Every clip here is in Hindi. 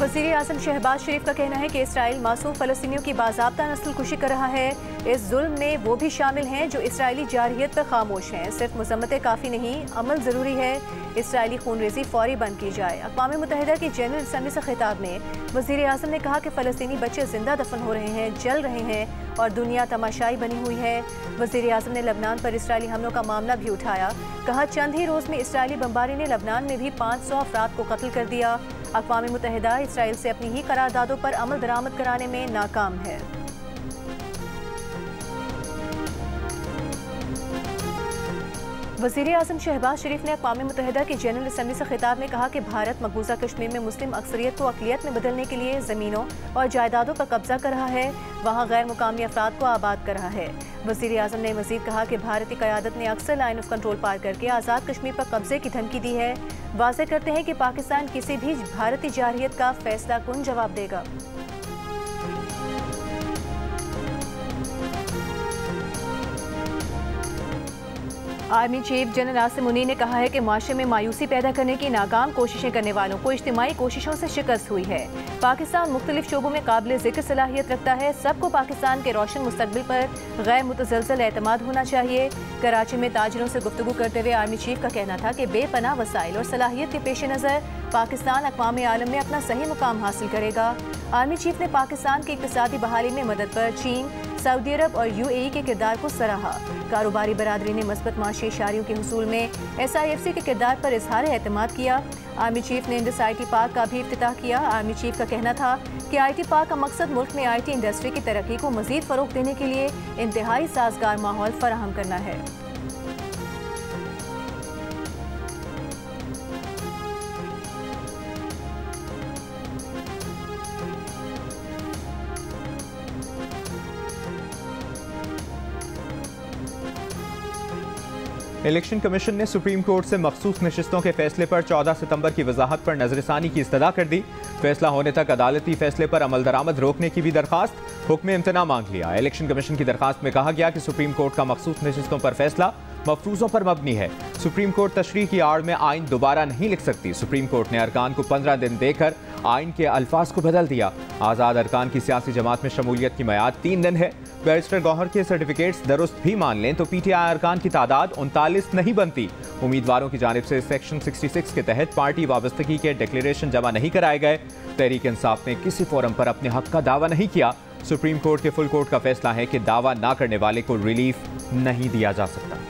वज़ीर आज़म शहबाज शरीफ का कहना है कि इसराइल मासूम फ़लस्तीनियों की बाज़ाब्ता नस्ल कुशी कर रहा है। इस जुल्म में वो भी शामिल हैं जो इसराइली जारहियत पर खामोश हैं। सिर्फ मज़म्मतें काफ़ी नहीं, अमल ज़रूरी है। इसराइली खूनरेज़ी फ़ौरी बंद की जाए। अक़वाम मुत्तहिदा की जनरल असम्बली से खिताब में वज़ीर आज़म ने कहा कि फ़लस्तीनी बच्चे जिंदा दफन हो रहे हैं, जल रहे हैं और दुनिया तमाशाई बनी हुई है। वज़ीर आज़म ने लबनान पर इसराइली हमलों का मामला भी उठाया। कहा चंद ही रोज़ में इसराइली बमबारी ने लबनान में भी 500 अफराद को कत्ल कर दिया। अक़वाम मुत्तहिदा इसराइल से अपनी ही करारदादों पर अमल दरामद कराने में नाकाम है। वज़ीर आज़म शहबाज शरीफ ने अक़वाम मुत्तहिदा की जनरल असम्बली से खिताब में कहा कि भारत मकबूजा कश्मीर में मुस्लिम अक्सरियत को अक़लियत में बदलने के लिए ज़मीनों और जायदादों पर कब्जा कर रहा है, वहाँ गैर मुकामी अफराद को आबाद कर रहा है। वज़ीर आज़म ने मज़ीद कहा कि भारतीय क़यादत ने अक्सर लाइन ऑफ कंट्रोल पार करके आज़ाद कश्मीर पर कब्जे की धमकी दी है। वाज़ेह करते हैं कि पाकिस्तान किसी भी भारतीय जारहियत का फैसला कुन जवाब देगा। Army chief general Asim Munir ने कहा है कि माशरे में मायूसी पैदा करने की नाकाम कोशिशें करने वालों को इज्तिमाई कोशिशों से शिकस्त हुई है। पाकिस्तान मुख्तलिफ शोबों में काबिल ज़िक्र सलाहियत रखता है। सबको पाकिस्तान के रोशन मुस्तकबिल पर गैर मुतज़लज़ल एतमाद होना चाहिए। कराची में ताजिरों से गुफ्तगू करते हुए आर्मी चीफ का कहना था कि बेपनाह वसाइल और सलाहियत के पेश नज़र पाकिस्तान अक़वाम आलम में अपना सही मुकाम हासिल करेगा। आर्मी चीफ ने पाकिस्तान की इक़्तिसादी बहाली में मदद पर चीन, सऊदी अरब और UAE के किरदार को सराहा। कारोबारी बरादरी ने मस्बत माशी इशारियों के हुसूल में SIFC के किरदार पर इजहार एतमाद किया। आर्मी चीफ ने इंडस IT पार्क का भी इफ्तिताह किया। आर्मी चीफ का कहना था कि IT पार्क का मकसद मुल्क में IT इंडस्ट्री की तरक्की को मजीद फ़रोग़ देने के लिए इंतहाई साजगार माहौल फराहम करना है। इलेक्शन कमीशन ने सुप्रीम कोर्ट से मखसूस नशिस्तों के फैसले पर 14 सितंबर की वजाहत पर नजरसानी की इस्तदा कर दी। फैसला होने तक अदालती फैसले पर अमल दरामद रोकने की भी दरखास्त, हुक्म इम्तना मांग लिया। इलेक्शन कमीशन की दरखास्त में कहा गया कि सुप्रीम कोर्ट का मखसूस नशिस्तों पर फैसला मफरूजों पर मबनी है। सुप्रीम कोर्ट तशरीह की आड़ में आइन दोबारा नहीं लिख सकती। सुप्रीम कोर्ट ने अरकान को 15 दिन देकर आइन के अल्फाज को बदल दिया। आज़ाद अरकान की सियासी जमात में शमूलियत की मियाद 3 दिन है। बैरिस्टर गौहर के सर्टिफिकेट्स दुरुस्त भी मान लें तो PTI अरकान की तादाद 39 नहीं बनती। उम्मीदवारों की जानिब से सेक्शन 66 के तहत पार्टी वाबस्तगी के डिक्लेरेशन जमा नहीं कराए गए। तहरीक इंसाफ ने किसी फोरम पर अपने हक का दावा नहीं किया। सुप्रीम कोर्ट के फुल कोर्ट का फैसला है कि दावा ना करने वाले को रिलीफ नहीं दिया जा सकता।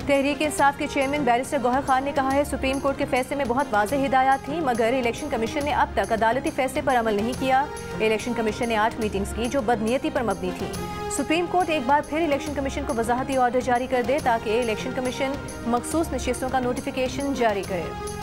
तहरीक इंसाफ के चेयरमैन बैरिस्टर गौहर खान ने कहा है सुप्रीम कोर्ट के फैसले में बहुत वाज़ेह हिदायत थी, मगर इलेक्शन कमीशन ने अब तक अदालती फैसले पर अमल नहीं किया। इलेक्शन कमीशन ने 8 मीटिंग्स की जो बदनीयती पर मबनी थी। सुप्रीम कोर्ट एक बार फिर इलेक्शन कमीशन को वजाहती ऑर्डर जारी कर दे ताकि इलेक्शन कमीशन मखसूस नशिस्तों का नोटिफिकेशन जारी करे।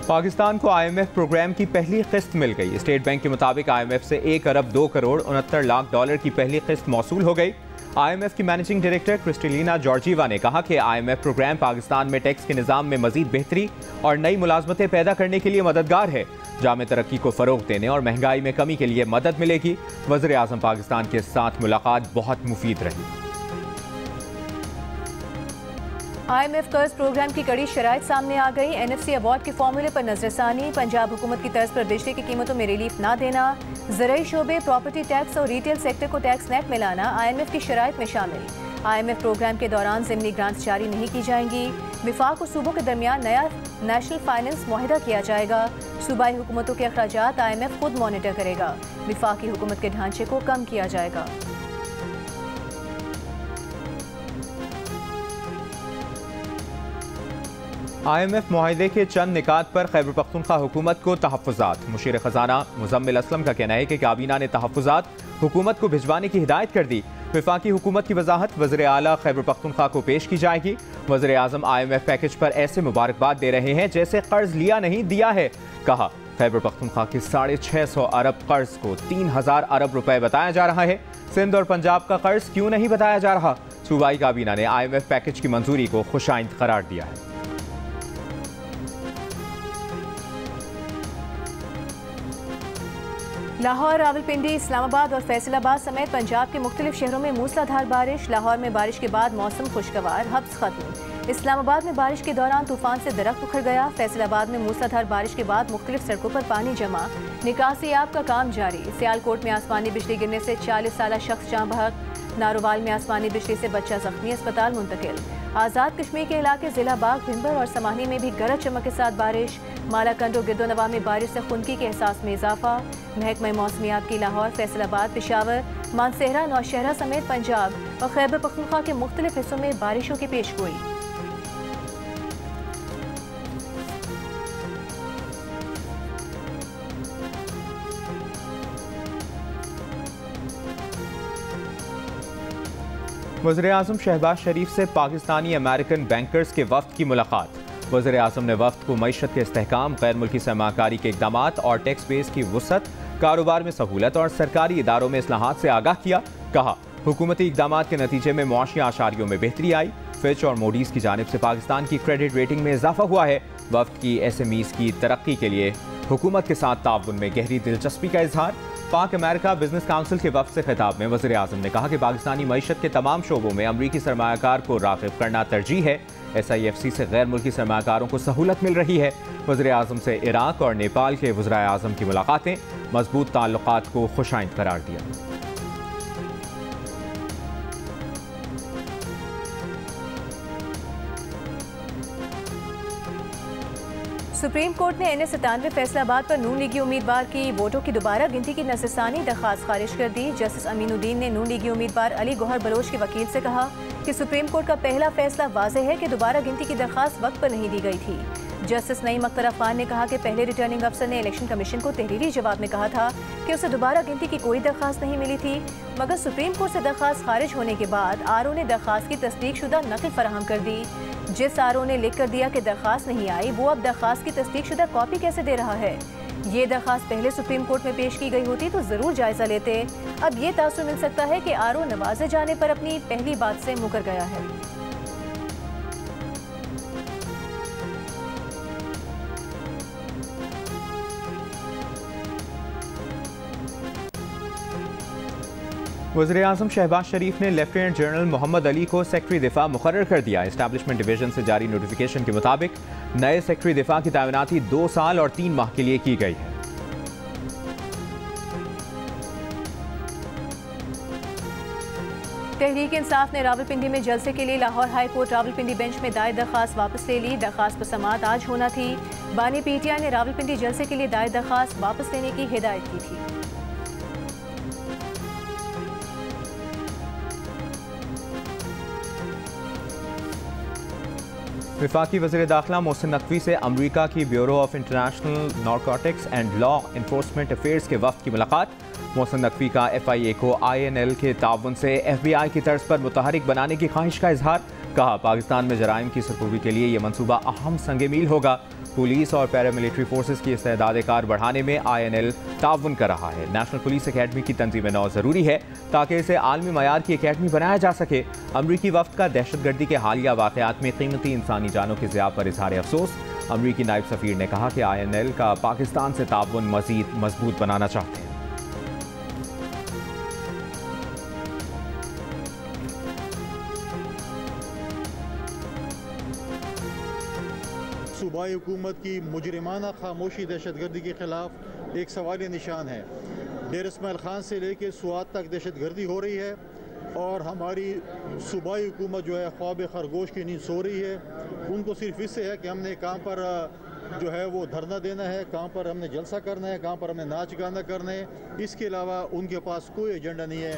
पाकिस्तान को IMF प्रोग्राम की पहली किस्त मिल गई। स्टेट बैंक के मुताबिक IMF से 1 अरब 2 करोड़ 69 लाख डॉलर की पहली किस्त मौसूल हो गई। IMF की मैनेजिंग डायरेक्टर क्रिस्टलिना जॉर्जीवा ने कहा कि IMF प्रोग्राम पाकिस्तान में टैक्स के निज़ाम में मजीद बेहतरी और नई मुलाजमतें पैदा करने के लिए मददगार है। जामे तरक्की को फ़रोग़ देने और महंगाई में कमी के लिए मदद मिलेगी। वज़ीर आज़म पाकिस्तान के साथ मुलाकात बहुत मुफीद रही। IMF कर्ज प्रोग्राम की कड़ी शराइत सामने आ गई। NFC अवार्ड के फॉर्मूले पर नजरसानी, पंजाब हुकूमत की तर्ज पर बिजली की कीमतों में रिलीफ ना देना, ज़राई शोबे, प्रॉपर्टी टैक्स और रिटेल सेक्टर को टैक्स नेट में लाना IMF की शराइत में शामिल। IMF प्रोग्राम के दौरान ज़िमनी ग्रांट्स जारी नहीं की जाएंगी। विफाक और सूबों के दरमियान नया नेशनल फाइनेंस मुआहिदा किया जाएगा। सूबाई हुकूमतों के अखराजात IMF खुद मॉनिटर करेगा। विफाकी हुकूमत के ढांचे को कम किया जाएगा। IMF मुआहिदे के चंद निकात पर खैबर पख्तूनख्वा हुकूमत को तहफ़्फ़ुज़ात। मुशीर ख़जाना मुज़म्मिल असलम का कहना है कि काबीना ने तहफ़्फ़ुज़ात हुकूमत को भिजवाने की हिदायत कर दी। वफाकी हुकूमत की वजाहत वज़ीर आला खैबर पख्तूनख्वा को पेश की जाएगी। वज़ीर आज़म IMF पैकेज पर ऐसे मुबारकबाद दे रहे हैं जैसे कर्ज लिया नहीं दिया है। कहा खैबर पख्तूनख्वा के 650 अरब कर्ज को 3000 अरब रुपए बताया जा रहा है। सिंध और पंजाब का कर्ज क्यों नहीं बताया जा रहा? सूबाई काबीना ने IMF पैकेज की मंजूरी को खुशाइंद करार दिया है। लाहौर, रावलपिंडी, इस्लामाबाद और फैसलाबाद समेत पंजाब के मुख्तलिफ शहरों में मूसलाधार बारिश। लाहौर में बारिश के बाद मौसम खुशगवार, हब्स खत्म। इस्लामाबाद में बारिश के दौरान तूफान से दरख्त उखड़ गया। फैसलाबाद में मूसलाधार बारिश के बाद मुख्तलिफ सड़कों पर पानी जमा, निकासियाब का काम जारी। सियालकोट में आसमानी बिजली गिरने से 40 साला शख्स जाँ बहक। नारोवाल में आसमानी बिजली से बच्चा जख्मी, अस्पताल मुंतकिल। आज़ाद कश्मीर के इलाके जिला बाग, भिंबर और समानी में भी गरज चमक के साथ बारिश। मालाकंड और गिरदोनवा में बारिश से खुनकी के एहसास में इजाफा। महकमा मौसमियात की लाहौर, फैसलाबाद, पेशावर, मानसेहरा, नौशहरा समेत पंजाब और खैबर पख्तूनख्वा के मुख्तलिफ हिस्सों में बारिशों की पेशगोई। वज़ीर-ए-आज़म शहबाज शरीफ से पाकिस्तानी अमेरिकन बैंकर्स के वफ्द की मुलाकात। वज़ीर-ए-आज़म ने वफ्द को मईशत के इस्तेहकाम, गैर मुल्की सरमाकारी के इक़दामात और टैक्स बेस की वुसअत, कारोबार में सहूलत और सरकारी इदारों में इस्लाहात से आगाह किया। कहा, हुकूमती इक़दामात के नतीजे में मुआशी आशारियों में बेहतरी आई। फिच और मोडीज़ की जानिब से पाकिस्तान की क्रेडिट रेटिंग में इजाफा हुआ है। वफ्द की SMEs की तरक्की के लिए हुकूमत के साथ ताउन में गहरी दिलचस्पी का इजहार। पाक अमेरिका बिजनेस काउंसिल के वफ्द से खिताब में वज़ीर-ए-आज़म ने कहा कि पाकिस्तानी मईशत के तमाम शोबों में अमरीकी सरमायाकार को राग़िब करना तरजीह है। SIFC से गैर मुल्की सरमायाकारों को सहूलत मिल रही है। वज़ीर-ए-आज़म से इराक और नेपाल के वज़ीर-ए-आज़म की मुलाकातें, मजबूत ताल्लुकात को खुशाइंद करार दिया। सुप्रीम कोर्ट ने NS97 फैसलाबाद पर नून लीगी उम्मीदवार की वोटों की दोबारा गिनती की नज़रसानी दरख्वास्त खारिज कर दी। जस्टिस अमीनुद्दीन ने नून लीगी उम्मीदवार अली गौहर बलोच के वकील से कहा कि सुप्रीम कोर्ट का पहला फैसला वाज़ेह है कि दोबारा गिनती की दरख्वास्त वक्त पर नहीं दी गई थी। जस्टिस नईम अख्तर अफगान ने कहा कि पहले रिटर्निंग अफसर ने इलेक्शन कमीशन को तहरीरी जवाब में कहा था कि उसे दोबारा गिनती की कोई दरख्वास्त नहीं मिली थी, मगर सुप्रीम कोर्ट से दरख्वास्त खारिज होने के बाद RO ने दरख्वास्त की तस्दीक शुदा नकल फराहम कर दी। जिस RO ने लिख कर दिया कि दरख्वास्त नहीं आई, वो अब दरख्वास्त की तस्दीक शुदा कॉपी कैसे दे रहा है? ये दरख्वास्त पहले सुप्रीम कोर्ट में पेश की गई होती तो ज़रूर जायज़ा लेते। अब ये तासुर मिल सकता है कि RO नवाजे जाने पर अपनी पहली बात से मुकर गया है। वज़ीर-ए-आज़म शहबाज शरीफ ने लेफ्टिनेंट जनरल मोहम्मद अली को सेक्रेटरी दिफा मुकर्रर कर दिया। एस्टैब्लिशमेंट डिवीजन से जारी नोटिफिकेशन के मुताबिक नए सेक्रेटरी दिफा की तैनाती 2 साल और 3 माह के लिए की गई है। तहरीक इंसाफ ने रावलपिंडी में जलसे के लिए Lahore high court Rawalpindi bench में दायर दरख्वास्त वापस ले ली। दरख्वास्त पर समाअत आज होना थी। बानी PTI ने रावलपिंडी जलसे के लिए दायर दरख्वास्त वापस लेने की हिदायत की थी। वफाकी वज़ीर दाखिला मोहसिन नकवी से अमरीका की bureau of international narcotics and law enforcement affairs के वफ़द की मुलाकात। मोहसिन नकवी का FIA को INL के ताउन से FBI की तर्ज पर मुतहरिक बनाने की ख्वाहिश का इजहार। कहा, पाकिस्तान में जराइम की सरखूबी के लिए यह मनसूबा अहम संग मील होगा। पुलिस और पैरामिलिट्री फोर्सेस की इस्तेदाद कार बढ़ाने में INL ताउन कर रहा है। नेशनल पुलिस अकेडमी की तंजीम नौ ज़रूरी है ताकि इसे आलमी मयार की अकेडमी बनाया जा सके। अमरीकी वफ्द का दहशतगर्दी के हालिया वाक़यात में कीमती इंसानी जानों के ज़िया पर इजहार अफसोस। अमरीकी नायब सफ़ीर ने कहा कि INL का पाकिस्तान से ताउन मज़ीद मजबूत बनाना चाहते हैं। सूबाई हुकूमत की मुजरिमाना खामोशी दहशतगर्दी के खिलाफ एक सवालिया निशान है। डेर इस्माइल खान से लेकर स्वात तक दहशतगर्दी हो रही है और हमारी सूबाई हुकूमत जो है ख्वाब खरगोश की नींद सो रही है। उनको सिर्फ इससे है कि हमने काम पर जो है वो धरना देना है, काम पर हमने जलसा करना है, काम पर हमने नाच गाना करना है। इसके अलावा उनके पास कोई एजेंडा नहीं है।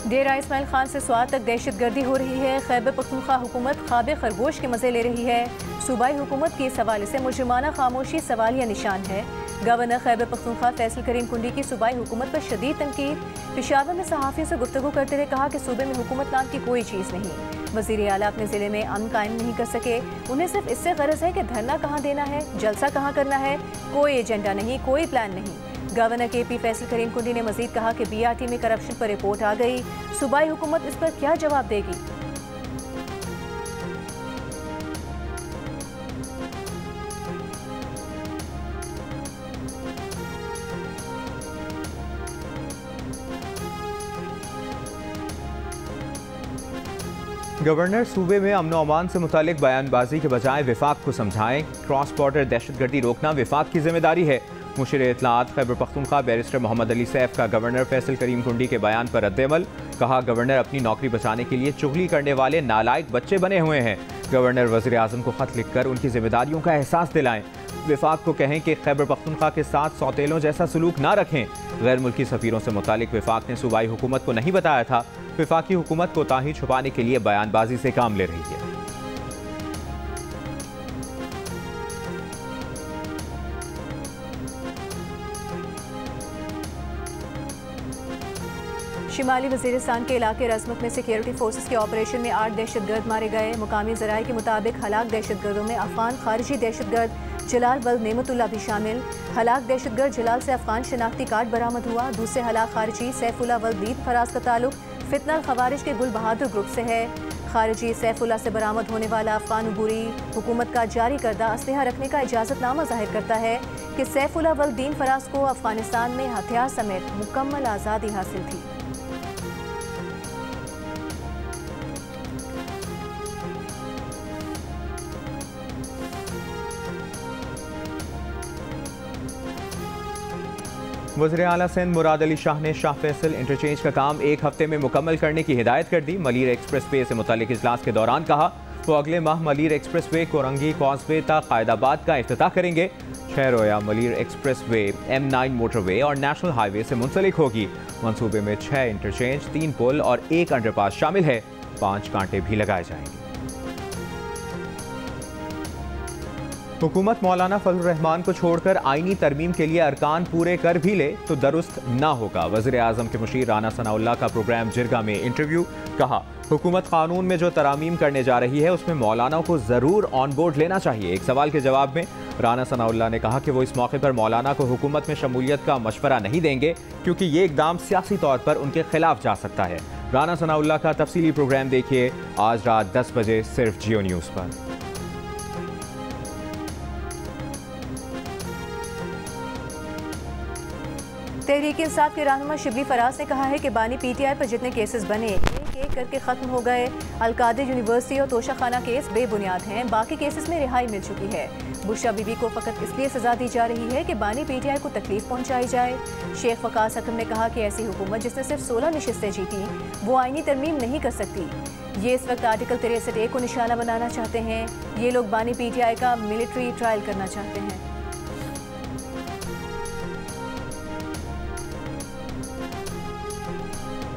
डेरा इस्माइल खान से स्वात तक दहशतगर्दी हो रही है। खैबर पख्तूनख्वा हुकूमत ख्वाब खरगोश के मज़े ले रही है। सूबाई हुकूमत की इस हवाले से मुजरिमाना खामोशी सवालिया निशान है। गवर्नर खैबर पख्तूनख्वा फैसल करीम कुंडी की सूबाई हुकूमत पर शदीद तनकीद। पेशावर में सहाफ़ियों से गुफ्तगू करते हुए कहा कि सूबे में हुकूमत नाम की कोई चीज़ नहीं। वज़ीर आला अपने ज़िले में अमन कायम नहीं कर सके। उन्हें सिर्फ इससे गरज है कि धरना कहाँ देना है, जलसा कहाँ करना है। कोई एजेंडा नहीं, कोई प्लान नहीं। गवर्नर KP फैसल करीम कुंडी ने मजीद कहा कि BRT में करप्शन पर रिपोर्ट आ गई। सूबाई हुकूमत इस पर क्या जवाब देगी? गवर्नर सूबे में अमन अमान से मुतालिक बयानबाजी के बजाय विफाक को समझाएं। क्रॉस बॉर्डर दहशतगर्दी रोकना विफाक की जिम्मेदारी है। मुशीर इत्तलाआत खैबर पख्तूनख्वा बैरिस्टर मोहम्मद अली सैफ का गवर्नर फैसल करीम कुंडी के बयान पर रद्द-ए-अमल। कहा, गवर्नर अपनी नौकरी बचाने के लिए चुगली करने वाले नालायक बच्चे बने हुए हैं। गवर्नर वज़ीर आज़म को खत लिखकर उनकी जिम्मेदारियों का एहसास दिलाएं। विफाक को कहें कि खैबर पख्तूनख्वा के साथ सौतेलों जैसा सलूक ना रखें। गैर मुल्की सफ़ीरों से मुतालिक विफाक ने सूबाई हुकूमत को नहीं बताया था। विफाकी हुकूमत कोताही छुपाने के लिए बयानबाजी से काम ले रही है। शिमाली वज़ीरिस्तान के इलाके रज़मत में सिक्योरिटी फोर्सेस के ऑपरेशन में 8 दहशतगर्द मारे गए। मुकामी ज़राए के मुताबिक हलाक दहशतगर्दों में अफगान खारिजी दहशतगर्द जलाल वल्द नेमतुल्लाह भी शामिल। हलाक दहशतगर्द जलाल से अफगान शनाख्ती कार्ड बरामद हुआ। दूसरे हलाक खारिजी सैफुल्लाह वल्द दीन फराज का ताल्लुक फितना खवारिज के गुल बहादुर ग्रुप से है। खारिजी सैफुल्लाह से बरामद होने वाला अफगान उबूरी हुकूमत का जारी करदा असलहा रखने का इजाज़तनामा जाहिर करता है कि सैफुल्लाह वल्द दीन फराज को अफगानिस्तान में हथियार समेत मुकम्मल आज़ादी हासिल थी। वज़ीर आला सिंध मुराद अली शाह ने शाह फैसल इंटरचेंज का काम 1 हफ्ते में मुकम्मल करने की हिदायत कर दी। मलीर एक्सप्रेस वे से मुतालिक इजलास के दौरान कहा, वो अगले माह Malir express way Korangi causeway तक कायदाबाद का इफ्तिताह करेंगे। 6 रोया Malir express way M9 motorway और नेशनल हाईवे से मुंसलिक होगी। मंसूबे में 6 इंटरचेंज, 3 पुल और 1 अंडरपास शामिल है। 5 कांटे भी लगाए जाएंगे। हुकूमत मौलाना फजल रहमान को छोड़कर आईनी तरमीम के लिए अरकान पूरे कर भी ले तो दुरुस्त ना होगा। वज़ीर आज़म के मुशीर राना सनाउल्लाह का प्रोग्राम जिरगा में इंटरव्यू। कहा, हुकूमत कानून में जो तरामीम करने जा रही है उसमें मौलाना को ज़रूर ऑन बोर्ड लेना चाहिए। एक सवाल के जवाब में राना सनाउल्लाह ने कहा कि वो इस मौके पर मौलाना को हुकूमत में शमूलियत का मशवरा नहीं देंगे क्योंकि ये इकदाम सियासी तौर पर उनके खिलाफ जा सकता है। राना सनाउल्लाह का तफसीली प्रोग्राम देखिए आज रात 10 बजे सिर्फ जियो न्यूज़ पर। तहरीक इंसाफ के रहनुमा शिबली फराज ने कहा है कि बानी PTI पर जितने केसेस बने एक एक करके ख़त्म हो गए। अलकादिर यूनिवर्सिटी और तोशा खाना केस बेबुनियाद हैं। बाकी केसेस में रिहाई मिल चुकी है। बुशरा बीबी को फ़कत इसलिए सज़ा दी जा रही है कि बानी PTI को तकलीफ पहुँचाई जाए। शेख वकास हकम ने कहा कि ऐसी हुकूमत जिसने सिर्फ 16 नशिस्तें जीती वो आईनी तरमीम नहीं कर सकती। ये इस वक्त आर्टिकल 63A को निशाना बनाना चाहते हैं। ये लोग बानी PTI का मिलिट्री ट्रायल करना चाहते हैं।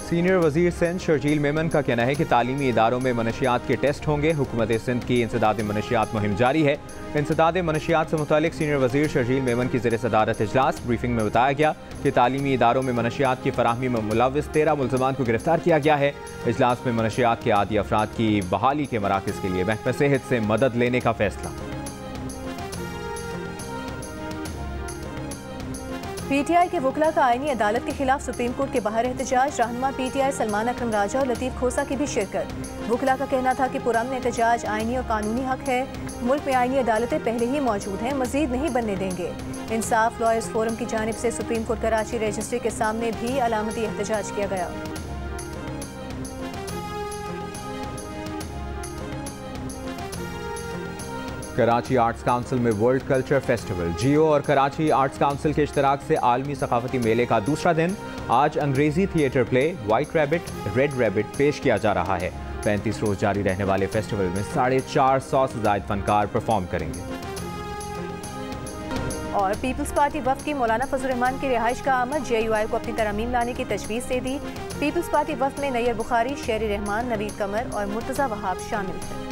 सीनियर वजीर सिंध शर्जील मेमन का कहना है कि तालीमी इदारों में मनशियात के टेस्ट होंगे। हुकूमत सिंध की इंसदाद मनशियात मुहिम जारी है। इंसदाद मनशियात से मुतालिक सीनियर वजीर शर्जील मेमन की ज़ेर सदारत इजलास। ब्रीफिंग में बताया गया कि तालीमी इदारों में मनशियात की फराहमी में मुलव्विस 13 मुल्ज़मान को गिरफ्तार किया गया है। इजलास में मनशियात के आदी अफराद की बहाली के मराकज़ के लिए महकमा सेहत से मदद लेने का फैसला। PTI के वकला का आईनी अदालत के खिलाफ सुप्रीम कोर्ट के बाहर एहतजाज। रहनुमा PTI सलमान अकरम राजा और लतीफ़ खोसा की भी शिरकत। वकला का कहना था कि पुरअमन एहतजाज आईनी और कानूनी हक है। मुल्क में आईनी अदालतें पहले ही मौजूद हैं, मजीद नहीं बनने देंगे। इंसाफ लॉयर्स फोरम की जानिब से सुप्रीम कोर्ट कराची रजिस्ट्री के सामने भी अलामती एहतजाज किया गया। कराची आर्ट्स काउंसिल में वर्ल्ड कल्चर फेस्टिवल। जियो और कराची आर्ट्स काउंसिल के इश्तराक से आलमी सकाफती मेले का दूसरा दिन आज अंग्रेजी theatre play white rabbit red rabbit पेश किया जा रहा है। 35 रोज जारी रहने वाले फेस्टिवल में 450 से ज़ायद फनकार परफॉर्म करेंगे। और पीपल्स पार्टी वफ़द की मौलाना फजल रहमान की रिहाइश का आमद। JUI को अपनी तरमीम लाने की तजवीज़ दे दी। पीपल्स पार्टी वफ़द में नैयर बुखारी, शेर रहमान, नवीद कमर और मुर्तज़ा वहाब शामिल थे।